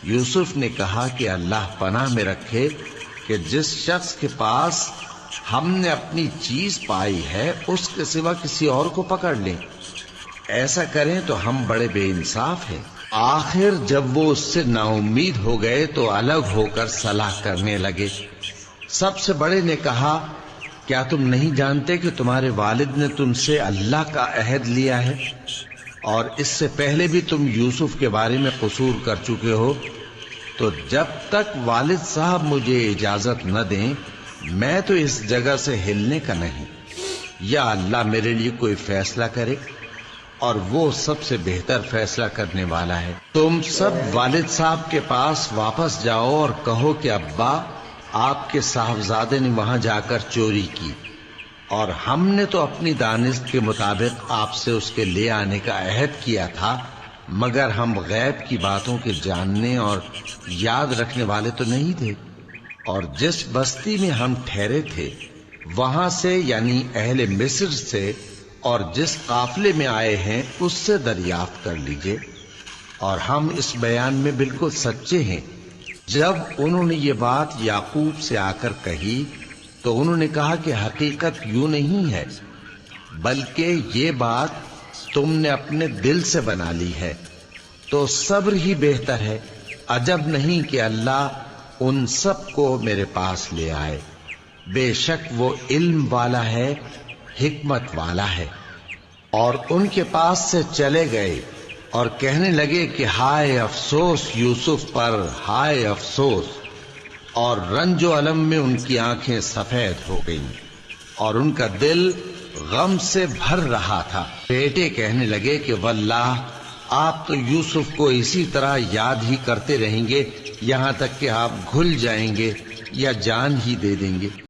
یوسف نے کہا کہ اللہ پناہ میں رکھے کہ جس شخص کے پاس ہم نے اپنی چیز پائی ہے اس کے سوا کسی اور کو پکڑ لیں، ایسا کریں تو ہم بڑے بے انصاف ہیں۔ آخر جب وہ اس سے نا امید ہو گئے تو الگ ہو کر صلاح کرنے لگے۔ سب سے بڑے نے کہا، کیا تم نہیں جانتے کہ تمہارے والد نے تم سے اللہ کا عہد لیا ہے، اور اس سے پہلے بھی تم یوسف کے بارے میں قصور کر چکے ہو؟ تو جب تک والد صاحب مجھے اجازت نہ دیں میں تو اس جگہ سے ہلنے کا نہیں، یا اللہ میرے لیے کوئی فیصلہ کرے، اور وہ سب سے بہتر فیصلہ کرنے والا ہے۔ تم سب والد صاحب کے پاس واپس جاؤ اور کہو کہ ابا، آپ کے صاحبزادے نے وہاں جا کر چوری کی، اور ہم نے تو اپنی دانست کے مطابق آپ سے اس کے لے آنے کا عہد کیا تھا، مگر ہم غیب کی باتوں کے جاننے اور یاد رکھنے والے تو نہیں تھے، اور جس بستی میں ہم ٹھہرے تھے وہاں سے، یعنی اہل مصر سے، اور جس قافلے میں آئے ہیں اس سے دریافت کر لیجئے، اور ہم اس بیان میں بالکل سچے ہیں۔ جب انہوں نے یہ بات یعقوب سے آ کر کہی تو انہوں نے کہا کہ حقیقت یوں نہیں ہے، بلکہ یہ بات تم نے اپنے دل سے بنا لی ہے، تو صبر ہی بہتر ہے۔ عجب نہیں کہ اللہ ان سب کو میرے پاس لے آئے، بے شک وہ علم والا ہے، حکمت والا ہے۔ اور ان کے پاس سے چلے گئے اور کہنے لگے کہ ہائے افسوس یوسف پر، ہائے افسوس، اور رنج و الم میں ان کی آنکھیں سفید ہو گئیں اور ان کا دل غم سے بھر رہا تھا۔ بیٹے کہنے لگے کہ واللہ آپ تو یوسف کو اسی طرح یاد ہی کرتے رہیں گے یہاں تک کہ آپ گھل جائیں گے یا جان ہی دے دیں گے۔